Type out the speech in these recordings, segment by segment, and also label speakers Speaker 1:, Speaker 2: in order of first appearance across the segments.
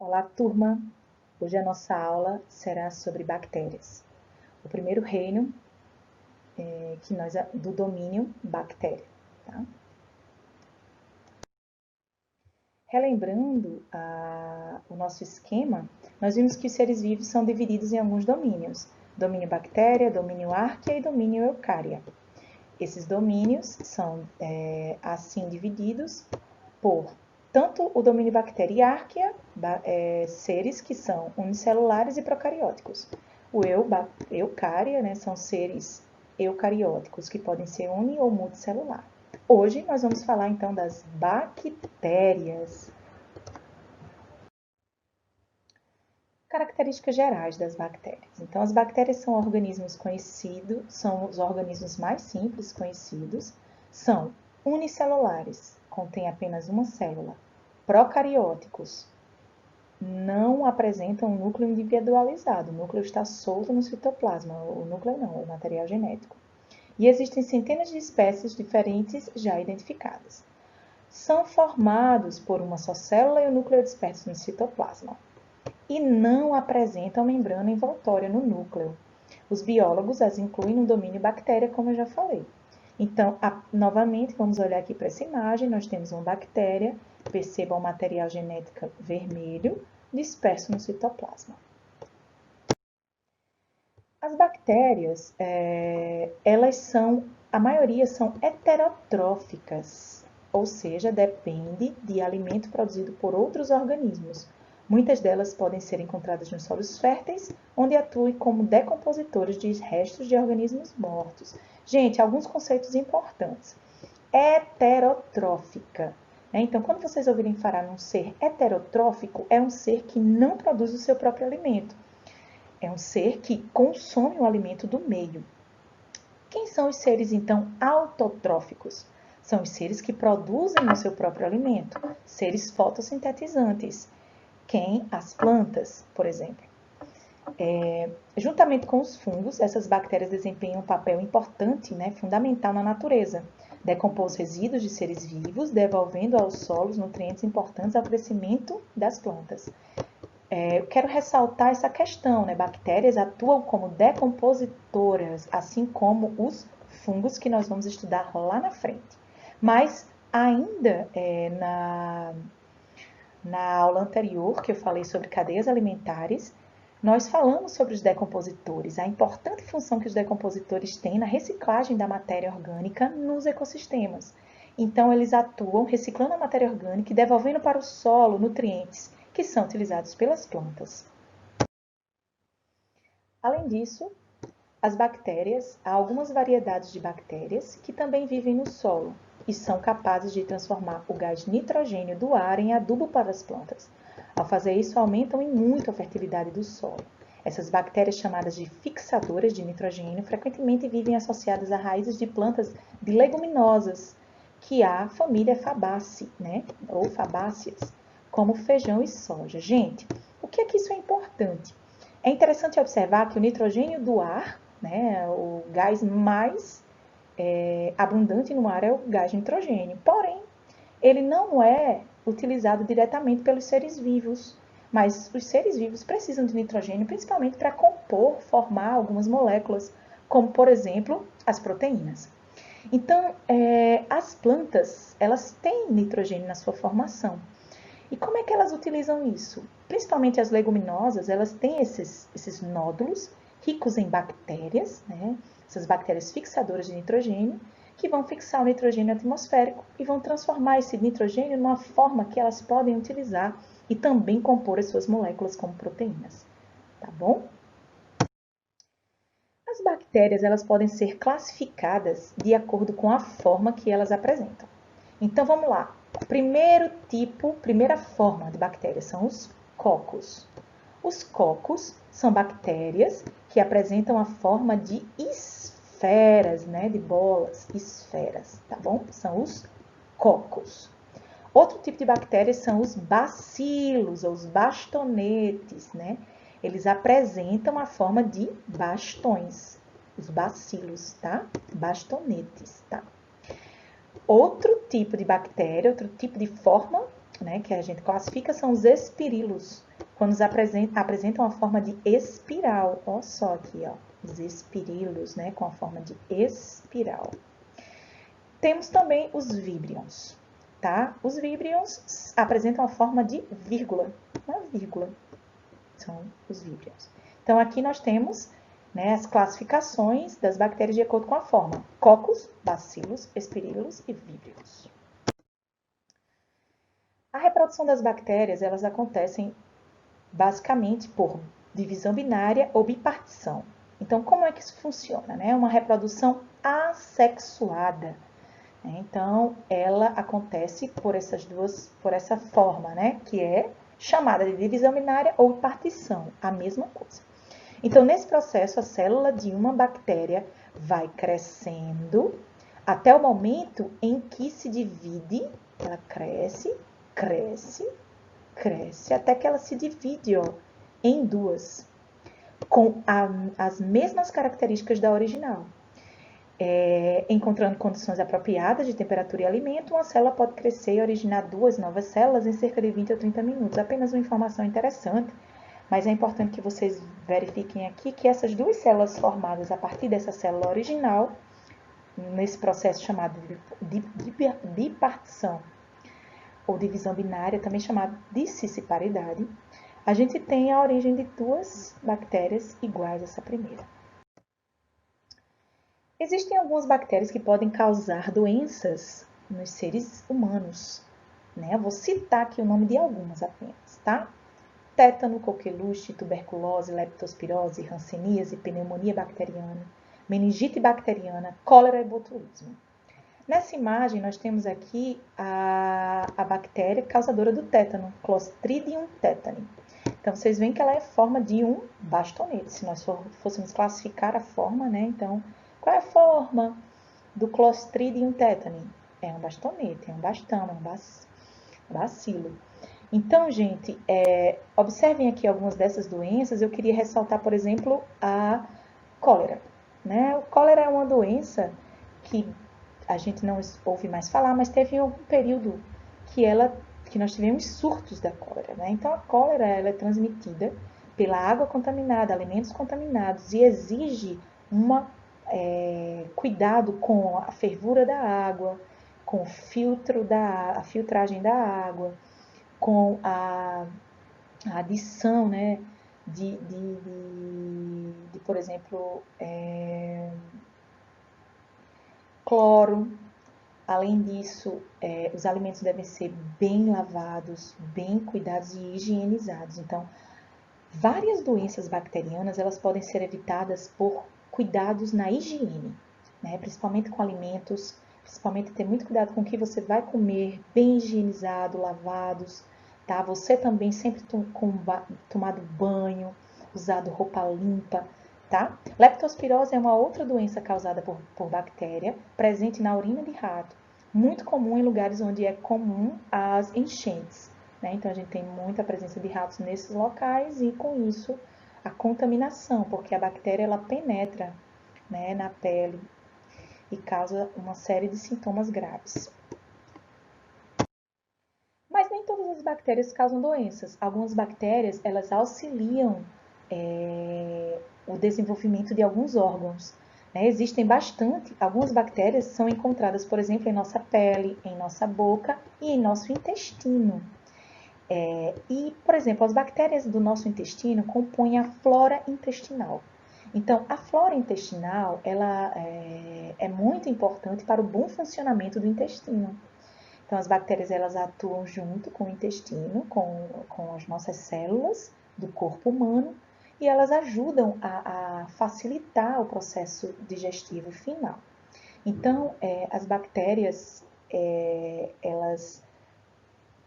Speaker 1: Olá, turma! Hoje a nossa aula será sobre bactérias. O primeiro reino do domínio bactéria. Tá? Relembrando o nosso esquema, nós vimos que os seres vivos são divididos em alguns domínios. Domínio bactéria, domínio árquea e domínio eucária. Esses domínios são assim divididos por tanto o domínio bactéria e árquea, seres que são unicelulares e procarióticos. O eucária, né, são seres eucarióticos, que podem ser uni- ou multicelular. Hoje nós vamos falar então das bactérias. Características gerais das bactérias. Então, as bactérias são organismos conhecidos, são os organismos mais simples conhecidos, são unicelulares, contêm apenas uma célula, procarióticos, não apresentam um núcleo individualizado, o núcleo está solto no citoplasma, o núcleo não, o material genético. E existem centenas de espécies diferentes já identificadas. São formados por uma só célula e o núcleo disperso no citoplasma e não apresentam membrana envoltória no núcleo. Os biólogos as incluem no domínio bactéria, como eu já falei. Então, novamente, vamos olhar aqui para essa imagem. Nós temos uma bactéria, perceba o material genético vermelho, disperso no citoplasma. As bactérias, a maioria são heterotróficas, ou seja, depende de alimento produzido por outros organismos. Muitas delas podem ser encontradas nos solos férteis, onde atuam como decompositores de restos de organismos mortos. Gente, alguns conceitos importantes. Heterotrófica. Então, quando vocês ouvirem falar num ser heterotrófico, é um ser que não produz o seu próprio alimento. É um ser que consome o alimento do meio. Quem são os seres, então, autotróficos? São os seres que produzem o seu próprio alimento, seres fotossintetizantes. Quem? As plantas, por exemplo. Juntamente com os fungos, essas bactérias desempenham um papel importante, fundamental na natureza. Decompõem os resíduos de seres vivos, devolvendo aos solos nutrientes importantes ao crescimento das plantas. Eu quero ressaltar essa questão, Bactérias atuam como decompositoras, assim como os fungos que nós vamos estudar lá na frente. Mas ainda na aula anterior, que eu falei sobre cadeias alimentares, nós falamos sobre os decompositores, a importante função que os decompositores têm na reciclagem da matéria orgânica nos ecossistemas. Então, eles atuam reciclando a matéria orgânica e devolvendo para o solo nutrientes que são utilizados pelas plantas. Além disso, há algumas variedades de bactérias que também vivem no solo e são capazes de transformar o gás nitrogênio do ar em adubo para as plantas. Ao fazer isso, aumentam em muito a fertilidade do solo. Essas bactérias, chamadas de fixadoras de nitrogênio, frequentemente vivem associadas a raízes de plantas de leguminosas, que há a família Fabaceae, ou Fabáceas, como feijão e soja. Gente, o que é que isso é importante? É interessante observar que o nitrogênio do ar, o gás mais abundante no ar é o gás nitrogênio. Porém, ele não é utilizado diretamente pelos seres vivos, mas os seres vivos precisam de nitrogênio principalmente para compor, formar algumas moléculas, como, por exemplo, as proteínas. Então, as plantas, elas têm nitrogênio na sua formação. E como é que elas utilizam isso? Principalmente as leguminosas, elas têm esses nódulos ricos em bactérias, essas bactérias fixadoras de nitrogênio, que vão fixar o nitrogênio atmosférico e vão transformar esse nitrogênio numa forma que elas podem utilizar e também compor as suas moléculas como proteínas. Tá bom? As bactérias, elas podem ser classificadas de acordo com a forma que elas apresentam. Então, vamos lá. Primeira forma de bactérias são os cocos. Os cocos são bactérias que apresentam a forma de esferas, de bolas, esferas, tá bom? São os cocos. Outro tipo de bactérias são os bacilos, ou os bastonetes, Eles apresentam a forma de bastões, os bacilos, tá? Bastonetes, tá? Outro tipo de bactéria, outro tipo de forma, né, que a gente classifica são os espirilos, quando apresentam a forma de espiral. Olha só aqui, ó, os espirilos, né, com a forma de espiral. Temos também os víbrions, tá? Os víbrions apresentam a forma de vírgula, uma vírgula, são os víbrions. Então, aqui nós temos, né, as classificações das bactérias de acordo com a forma: cocos, bacilos, espirilos e víbrios. A reprodução das bactérias, elas acontecem basicamente por divisão binária ou bipartição. Então, como é que isso funciona, né? Uma reprodução assexuada. Então, ela acontece por essa forma, né? Que é chamada de divisão binária ou partição, a mesma coisa. Então, nesse processo, a célula de uma bactéria vai crescendo até o momento em que se divide, ela cresce, até que ela se divide, ó, em duas, com as mesmas características da original. Encontrando condições apropriadas de temperatura e alimento, uma célula pode crescer e originar duas novas células em cerca de 20 ou 30 minutos. Apenas uma informação interessante, mas é importante que vocês verifiquem aqui que essas duas células formadas a partir dessa célula original, nesse processo chamado de bipartição ou divisão binária, também chamado de cisciparidade, a gente tem a origem de duas bactérias iguais a essa primeira. Existem algumas bactérias que podem causar doenças nos seres humanos, né? Eu vou citar aqui o nome de algumas apenas, tá? Tétano, coqueluche, tuberculose, leptospirose, hanseníase, pneumonia bacteriana, meningite bacteriana, cólera e botulismo. Nessa imagem, nós temos aqui a bactéria causadora do tétano, Clostridium tetani. Então, vocês veem que ela é forma de um bastonete. Se nós fôssemos classificar a forma, né? Então, qual é a forma do Clostridium tetani? É um bastonete, é um bastão, é um bacilo. Então, gente, observem aqui algumas dessas doenças. Eu queria ressaltar, por exemplo, a cólera, né? O cólera é uma doença que a gente não ouve mais falar, mas teve um período que nós tivemos surtos da cólera, né? Então, a cólera ela é transmitida pela água contaminada, alimentos contaminados, e exige cuidado com a fervura da água, com a filtragem da água, com a adição, né, por exemplo, cloro. Além disso, os alimentos devem ser bem lavados, bem cuidados e higienizados. Então, várias doenças bacterianas elas podem ser evitadas por cuidados na higiene, né? Principalmente com alimentos, principalmente ter muito cuidado com o que você vai comer, bem higienizado, lavados, tá? Você também sempre tomado banho, usado roupa limpa, tá? Leptospirose é uma outra doença causada por bactéria, presente na urina de rato, muito comum em lugares onde é comum as enchentes, né? Então, a gente tem muita presença de ratos nesses locais e, com isso, a contaminação, porque a bactéria ela penetra, né, na pele e causa uma série de sintomas graves. Mas nem todas as bactérias causam doenças. Algumas bactérias elas auxiliam o desenvolvimento de alguns órgãos. Né? Existem algumas bactérias são encontradas, por exemplo, em nossa pele, em nossa boca e em nosso intestino. Por exemplo, as bactérias do nosso intestino compõem a flora intestinal. Então, a flora intestinal ela é muito importante para o bom funcionamento do intestino. Então, as bactérias elas atuam junto com o intestino, com as nossas células do corpo humano, e elas ajudam a facilitar o processo digestivo final. Então, as bactérias,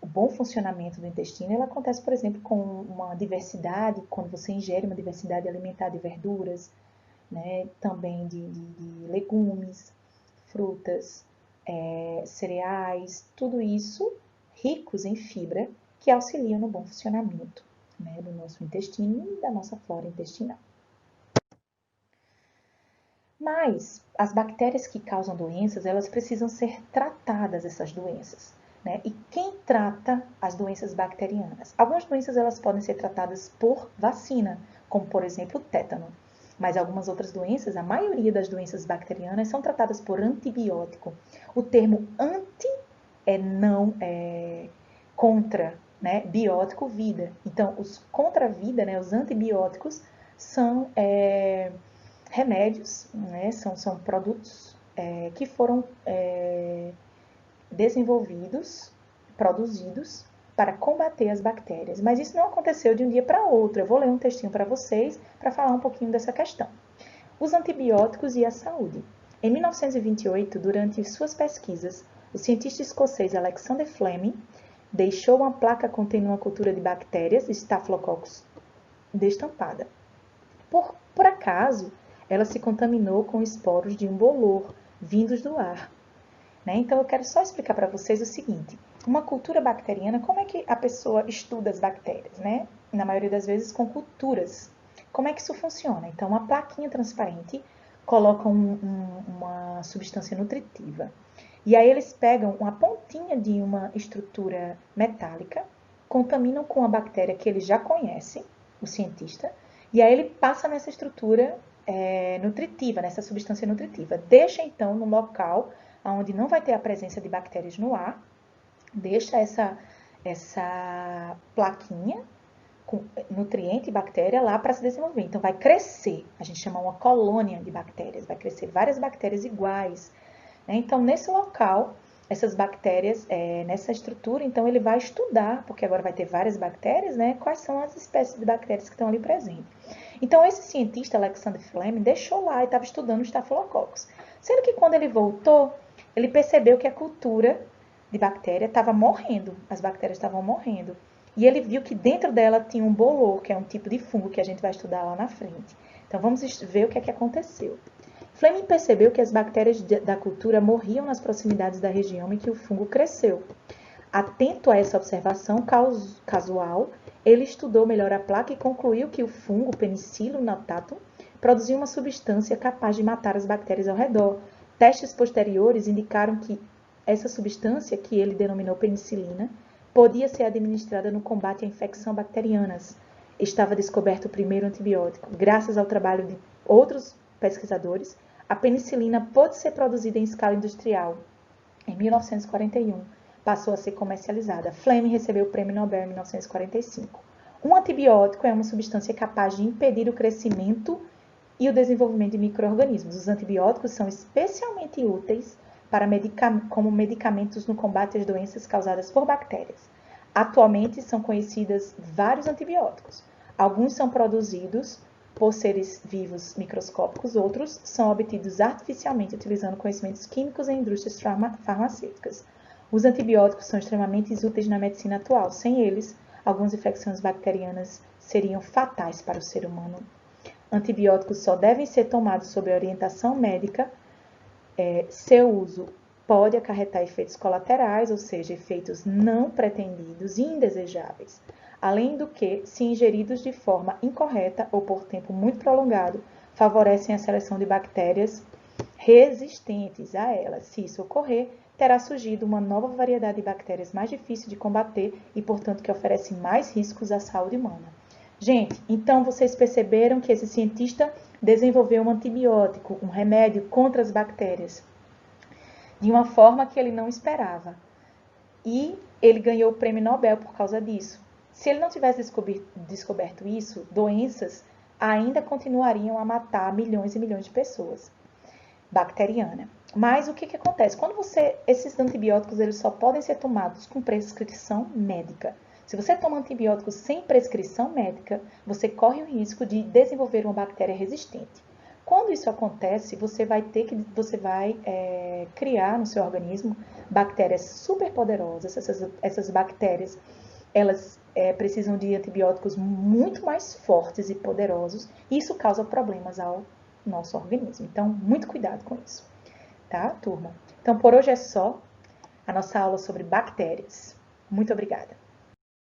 Speaker 1: o bom funcionamento do intestino ele acontece, por exemplo, com uma diversidade, quando você ingere uma diversidade alimentar de verduras, né, também de legumes, frutas, cereais, tudo isso ricos em fibra que auxiliam no bom funcionamento, né, do nosso intestino e da nossa flora intestinal. Mas as bactérias que causam doenças, elas precisam ser tratadas, essas doenças. né? E quem trata as doenças bacterianas? Algumas doenças elas podem ser tratadas por vacina, como por exemplo o tétano. Mas algumas outras doenças, a maioria das doenças bacterianas são tratadas por antibiótico. O termo anti é contra, né? Biótico, vida. Então, os contra-vida, né? Os antibióticos são remédios, né? São produtos que foram desenvolvidos, produzidos para combater as bactérias. Mas isso não aconteceu de um dia para outro. Eu vou ler um textinho para vocês para falar um pouquinho dessa questão. Os antibióticos e a saúde. Em 1928, durante suas pesquisas, o cientista escocês Alexander Fleming deixou uma placa contendo uma cultura de bactérias, Staphylococcus, destampada. Por acaso, ela se contaminou com esporos de um bolor vindos do ar. Né? Então, eu quero só explicar para vocês o seguinte. Uma cultura bacteriana, como é que a pessoa estuda as bactérias? Né? Na maioria das vezes, com culturas. Como é que isso funciona? Então, uma plaquinha transparente coloca uma substância nutritiva. E aí eles pegam uma pontinha de uma estrutura metálica, contaminam com a bactéria que ele já conhece, o cientista, e aí ele passa nessa estrutura nutritiva, nessa substância nutritiva. Deixa então no local onde não vai ter a presença de bactérias no ar, deixa essa plaquinha com nutriente e bactéria lá para se desenvolver. Então vai crescer, a gente chama uma colônia de bactérias, vai crescer várias bactérias iguais. Né? Então nesse local, essas bactérias, nessa estrutura, então ele vai estudar, porque agora vai ter várias bactérias, né? Quais são as espécies de bactérias que estão ali presentes. Então esse cientista, Alexander Fleming, deixou lá e estava estudando os Staphylococcus. Sendo que quando ele voltou, ele percebeu que a cultura de bactéria estava morrendo, as bactérias estavam morrendo. E ele viu que dentro dela tinha um bolor, que é um tipo de fungo que a gente vai estudar lá na frente. Então vamos ver o que é que aconteceu. Fleming percebeu que as bactérias da cultura morriam nas proximidades da região em que o fungo cresceu. Atento a essa observação casual, ele estudou melhor a placa e concluiu que o fungo Penicillium notatum produzia uma substância capaz de matar as bactérias ao redor. Testes posteriores indicaram que essa substância, que ele denominou penicilina, podia ser administrada no combate à infecção bacterianas. Estava descoberto o primeiro antibiótico. Graças ao trabalho de outros pesquisadores, a penicilina pôde ser produzida em escala industrial. Em 1941, passou a ser comercializada. Fleming recebeu o Prêmio Nobel em 1945. Um antibiótico é uma substância capaz de impedir o crescimento e o desenvolvimento de micro-organismos. Os antibióticos são especialmente úteis como medicamentos no combate às doenças causadas por bactérias. Atualmente são conhecidos vários antibióticos. Alguns são produzidos por seres vivos microscópicos, outros são obtidos artificialmente utilizando conhecimentos químicos em indústrias farmacêuticas. Os antibióticos são extremamente úteis na medicina atual. Sem eles, algumas infecções bacterianas seriam fatais para o ser humano. Antibióticos só devem ser tomados sob orientação médica. Seu uso pode acarretar efeitos colaterais, ou seja, efeitos não pretendidos e indesejáveis. Além do que, se ingeridos de forma incorreta ou por tempo muito prolongado, favorecem a seleção de bactérias resistentes a elas. Se isso ocorrer, terá surgido uma nova variedade de bactérias mais difícil de combater e, portanto, que oferece mais riscos à saúde humana. Gente, então vocês perceberam que esse cientista desenvolveu um antibiótico, um remédio contra as bactérias, de uma forma que ele não esperava. E ele ganhou o Prêmio Nobel por causa disso. Se ele não tivesse descoberto isso, doenças ainda continuariam a matar milhões e milhões de pessoas. Bacteriana. Mas o que acontece? Esses antibióticos eles só podem ser tomados com prescrição médica. Se você toma antibióticos sem prescrição médica, você corre o risco de desenvolver uma bactéria resistente. Quando isso acontece, você vai criar no seu organismo bactérias superpoderosas. Essas bactérias, elas precisam de antibióticos muito mais fortes e poderosos. E isso causa problemas ao nosso organismo. Então, muito cuidado com isso. Tá, turma? Então, por hoje é só a nossa aula sobre bactérias. Muito obrigada.